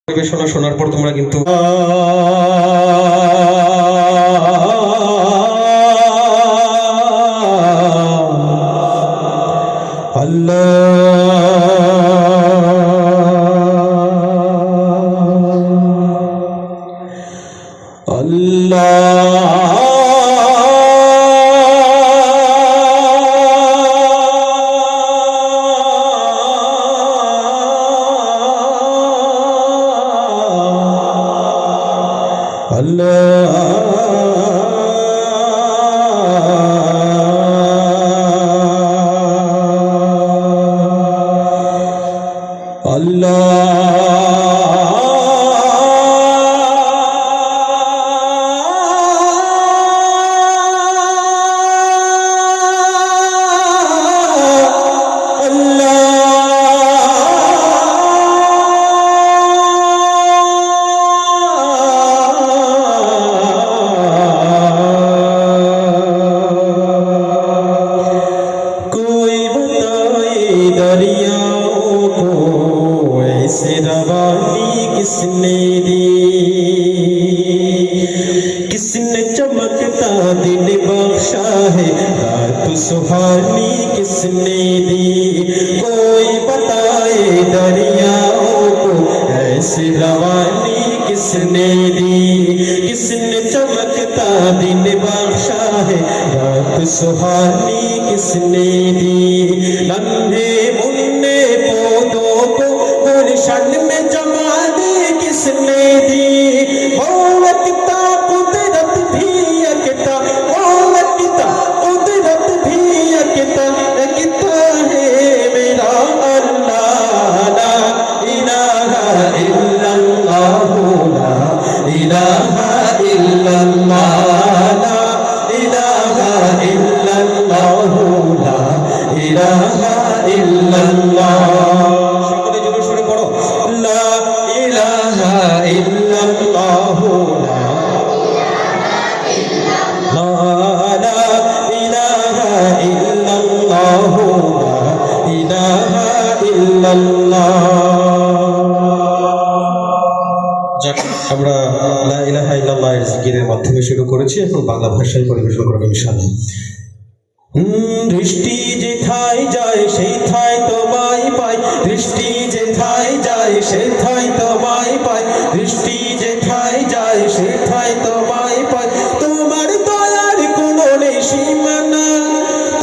পরিবেশনা শোনার পর তোমরা কিন্তু किसने चमकता दिन बख्शा है, रात सुहानी किसने दी। कोई बताए दरियाओं को ऐसी रवानी किसने दी। किसने चमकता दिन बख्शा है, रात सुहानी किसने दी। नन्हे मुन्ने पौधों को गुलशन में जमा दे किसने दी। আমরা লা ইলাহা ইল্লাল্লাহ এর জিকিরের মাধ্যমে শুরু করেছি, এখন বাংলা ভাষায় পরিবেশন করব ইনশাআল্লাহ। দৃষ্টি যেথায় যায় সেই ঠাই তোমায় পাই, দৃষ্টি যেথায় যায় সেই ঠাই তোমায় পাই, দৃষ্টি যেথায় যায় সেই ঠাই তোমায় পাই। তোমার দয়ার কোনো নেই সীমানা,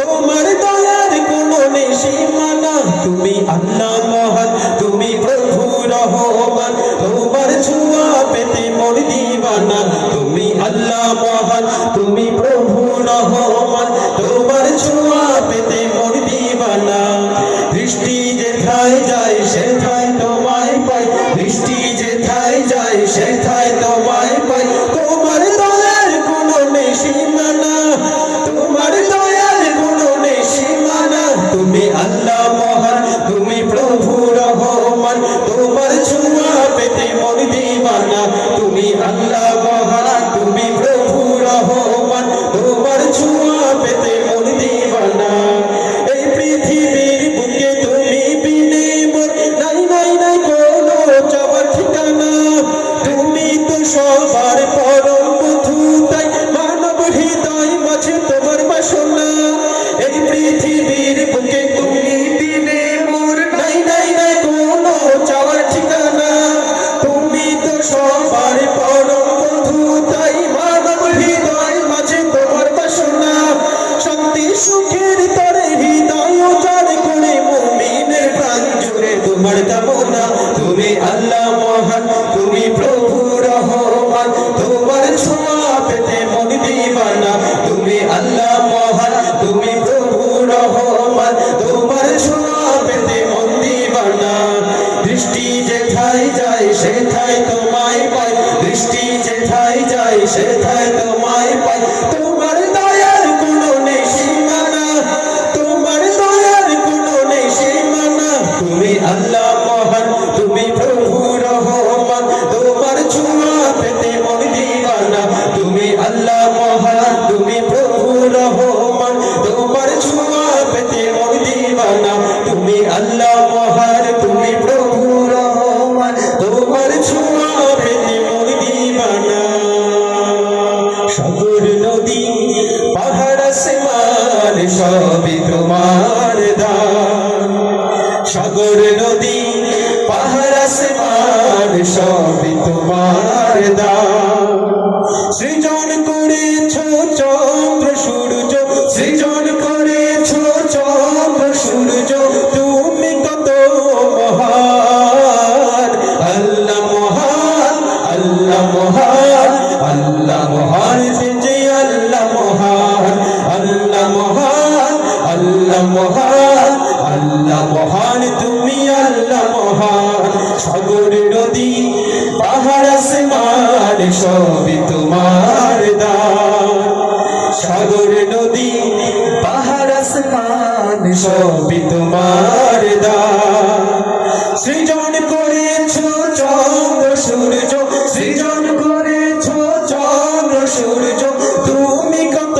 তোমার দয়ার কোনো নেই সীমানা। তুমি আল্লাহ মহান, তুমি প্রভু রহমান, তোমার ছোঁয়া পেতে মোর দিওয়ানা। তুমি আল্লাহ মহান, তুমি প্রভু রহমান, তোমার ছোঁয়া পেতে মোর দিওয়ানা। দৃষ্টি যেথায় যায় সেথায় তোমায় পাই, দৃষ্টি যেথায় যায় সেথায় তোমায় পাই। তোমার দয়ার কোনো নেই সীমানা, তোমার দয়ার কোনো নেই সীমানা। তুমি আল্লাহ মহান, তুমি প্রভু রহমান, তোমার ছোঁয়া পেতে মোর দিওয়ানা। তুমি আল্লাহ মহান, তুমি প্রভু রহমান, তোমার ছোঁয়া পেতে মোর দিওয়ানা। এই পৃথিবীর বুকে তুমি বিনে মোর নাই নাই নাই কোনো যাওয়ার ঠিকানা। তুমি তো সবার পরম বন্ধু, তাই মানব হৃদয় মাঝে তোমার বাসনা। এই পৃথিবীর বুকে তুমি বিনে মোর নাই নাই নাই কোনো যাওয়ার ঠিকানা। তুমি তো সবার পরম বন্ধু, তাই মানব হৃদয় মাঝে তোমার বাসনা। শান্তি সুখের তরে হৃদয় উজাড় করে মুমিনের প্রাণ জুড়ে তোমার কামনা। তুমি আল্লাহ মহান, তুমি প্রভু রহমান, তোমার ছোঁয়া পেতে মন দিওয়ানা। তুমি আল্লাহ মহান, তুমি প্রভু রহমান, তোমার ছোঁয়া পেতে মন দিওয়ানা। দৃষ্টি যেথায় যায় সেথায় তোমায় পাই, দৃষ্টি যেথায় যায় সেথায় তোমায় পাই। তোমার দয়ার কোনো নেই সীমানা, তোমার দয়ার কোনো নেই সীমানা। তুমি আল্লাহ মহান, তুমি প্রভু রহমান, তোমার ছোঁয়া পেতে মন দিওয়ানা। তুমি আল্লাহ মহান, তুমি প্রভু রহমান, তোমার ছোঁয়া পেতে মন দিওয়ানা। তুমি আল্লাহ মহান, তুমি প্রভু রহমান, তোমার ছোঁয়া সবই তোমার দান। সাগর নদী পাহাড় আসমান সবই তোমার দান। সৃজন করেছো চন্দ্র সূর্য, সৃজন করেছো চন্দ্র সূর্য, তুমি কত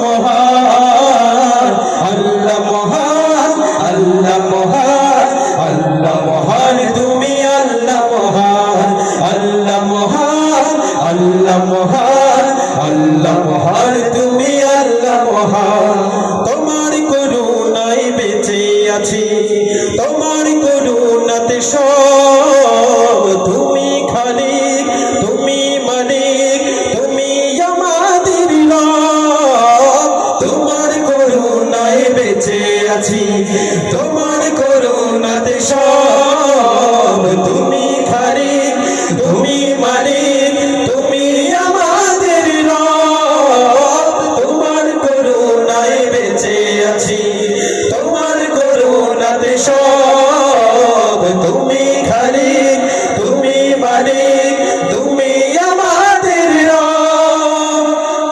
মহান। আল্লাহ মহান, আল্লাহ মহান, আল্লাহ মহান, তুমি আল্লাহ মহান। আল্লাহ মহান, আল্লাহ মহান, আল্লাহ মহান, তুমি আল্লাহ মহান। তোমার করুণায় বেঁচে আছি, তোমার করুণাতে সব। তুমি খালিক, তুমি মালিক, তুমি আমাদের রব। তোমার করুণায় বেঁচে আছি, তোমার করুণাতে সব। তুমি খালিক, তুমি মালিক, তুমি আমাদের রব। তোমার করুণায় বেঁচে আছি, তোমার করুণাতে সব। তুমি খালিক, তুমি মালিক, তুমি আমাদের রব।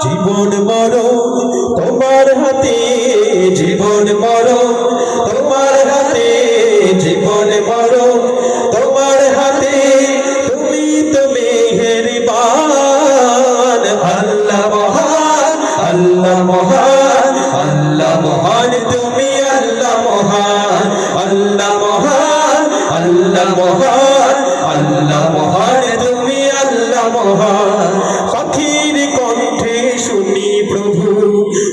জীবন মরণ তোমার হাতে, জীবন মরণ তোমার হাতে, জীবন মরণ তোমার হাতে। তুমি তো মেহেরবান। আল্লাহ মহান, আল্লাহ মহান, আল্লাহ মহান, তুমি আল্লাহ মহান। আল্লাহ মহান, আল্লাহ মহান, আল্লাহ মহান, তুমি আল্লাহ মহান। পাখির কণ্ঠে শুনি প্রভু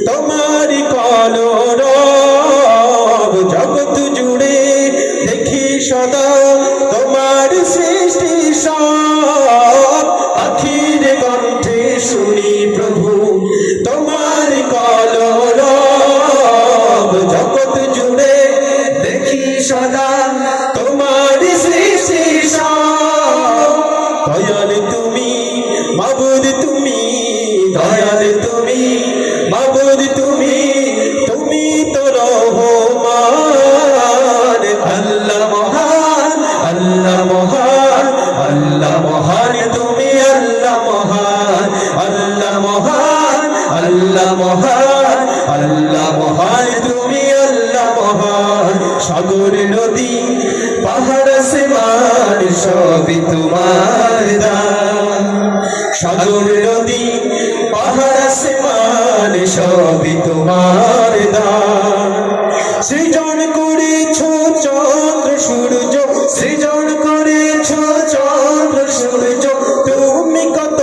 তোমার কলরব। জগৎ জুড়ে দেখি সদা তোমার সৃষ্টি সব। পাখির কণ্ঠে শুনি প্রভু তোমার কলরব। জগৎ জুড়ে দেখি সদা তোমার সৃষ্টি সব। দয়াল তুমি, মাবুদ তুমি, দয়াল তুমি, মাবুদ তুমি, তুমি তো রহমান। আল্লাহ মহান, আল্লাহ মহান, আল্লাহ মহান, তুমি আল্লাহ মহান। আল্লাহ মহান, আল্লাহ মহান, আল্লাহ মহান, তুমি আল্লাহ মহান। সাগর নদী পাহাড় আসমান সবই তোমার দান। সাগর নদী পাহাড় আসমান সবই তোমার দান। সৃজন করেছো চন্দ্র সূর্য, সৃজন করেছো চন্দ্র সূর্য, তুমি কত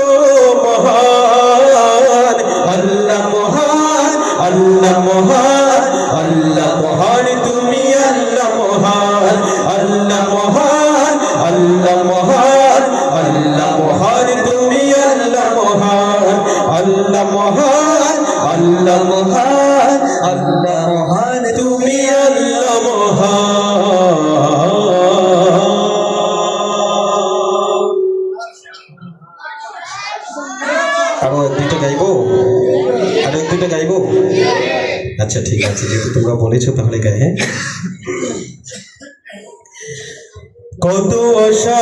মহান। আল্লাহ মহান, আল্লাহ মহান, আল্লাহ মহান, তুমি আল্লাহ মহান। আল্লাহ মহান, আল্লাহ মহান, আল্লাহ মহান, তুমি আল্লাহ মহান। আল্লাহ মহান, আল্লাহ মহান, আল্লাহ মহান, তুমি আল্লাহ মহান। আরো এক দুটো গাইবো, আরো এক দুটো গাইবো। আচ্ছা ঠিক আছে, যেহেতু তোমরা বলেছো তাহলে গাই। হ্যাঁ, কত আশা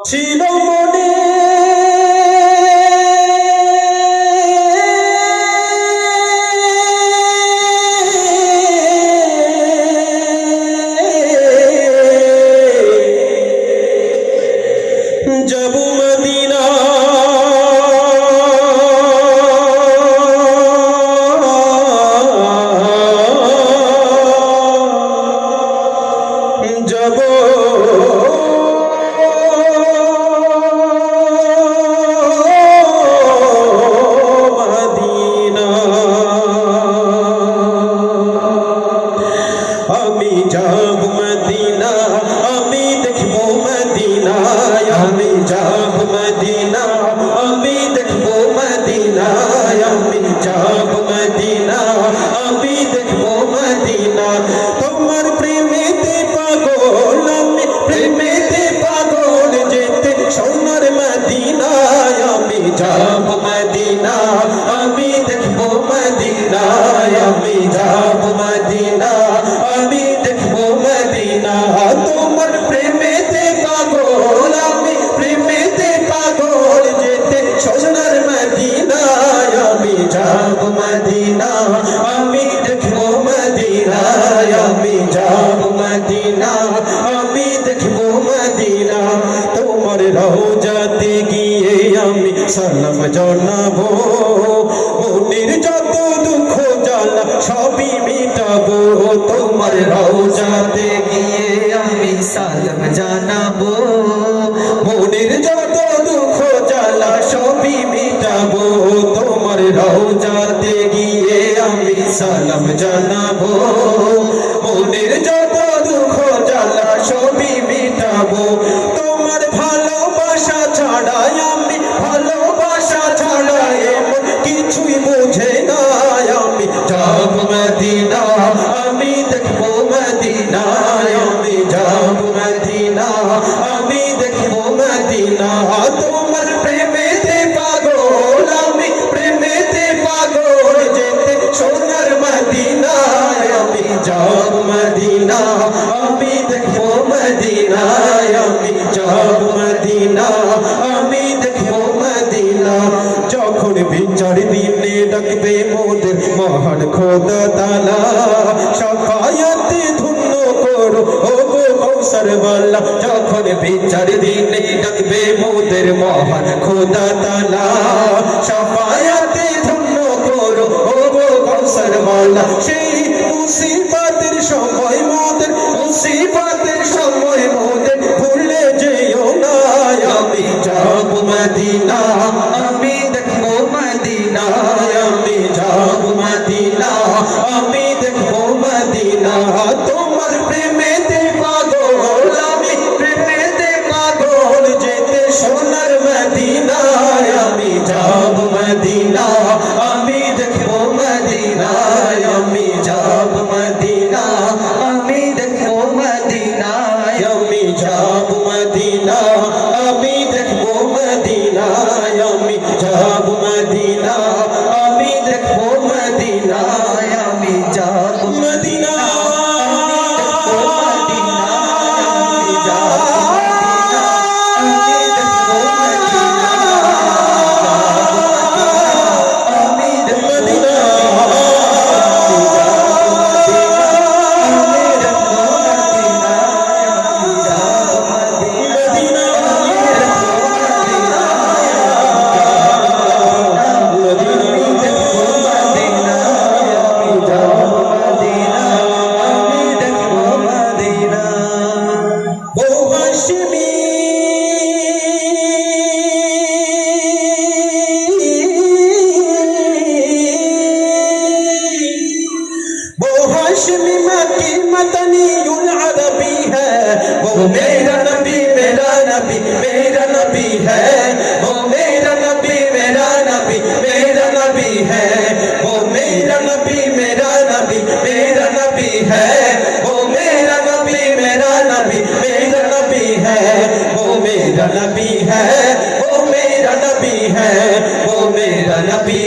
ছিল মনে, যাব মদিনা। আমি যাব মদিনা আমি দেখবো মদিনা তোমার প্রেমেতে পাগল আমি প্রেমেতে পাগল যেতে সোনার মদিনা আমি যাব মদিনা আমি দেখবো মদিনা আমি যাব মদিনা আমি দেখবো মদিনা তোমার রওজাতে গিয়ে আমি সালাম জানাবো মনের যত দুঃখ জ্বালা সবই মিটাবো তোমার রওজাতে গিয়ে আমি সালাম জানাবো মনের যত দুঃখ জ্বালা সবই মিটাবো তোমার রওজাতে গিয়ে আমি সালাম জানাবো মনের যত দুঃখ জ্বালা সবই মিটাবো তোমার ভালোবাসা ছাড়া আমি ভালোবাসা ছাড়া এমন কিছুই বুঝে না আমি যাব মদিনা আমি দেখবো মদিনা আমি যাব মদিনা আমি দেখবো মদিনা তোমার প্রেমেতে পাগল আমি প্রেমেতে পাগল যেতে সোনার মদিনা আমি যাব মদিনা আমি দেখবো মদিনা আমি যাব মদিনা আমি দেখবো মদিনা যখন বিচার দিনে ডাকবে মোদের মহান খোদা তাআলা শাফায়াতে ধন্য করো ও গো কৌসর ওয়ালা যখন বিচার দিনে ডাকবে মোদের মহান খোদা তাআলা শাফায়াতে ধন্য করো ও গো কৌসর ওয়ালা সেই মুসিবতের সময় মোদের মুসিবতের সময় মোদের ভুলে যেও না আমি যাব মদিনা আমি দেখবো মদিনা আমি যাব মদিনা আমি দেখবো মদিনা তোমার প্রেমেতে পাগল আমি প্রেমেতে পাগল যেতে সোনার মদিনা আমি যাব মদিনা আমি দেখবো মদিনা আমি যাব মদিনা আমি দেখবো মদিনা আমি যাব মদিনা আমি দেখবো মদিনা আমি যাব মদিনা আমি দেখবো মদিনা আমি যাব মদিনা हाशमी मक्की मदनीयुल अरबी है वो मेरा नबी मेरा नबी मेरा नबी है वो मेरा नबी मेरा नबी मेरा नबी है वो मेरा नबी मेरा नबी मेरा नबी है वो मेरा नबी मेरा नबी मेरा नबी है वो मेरा नबी है वो मेरा नबी है वो मेरा नबी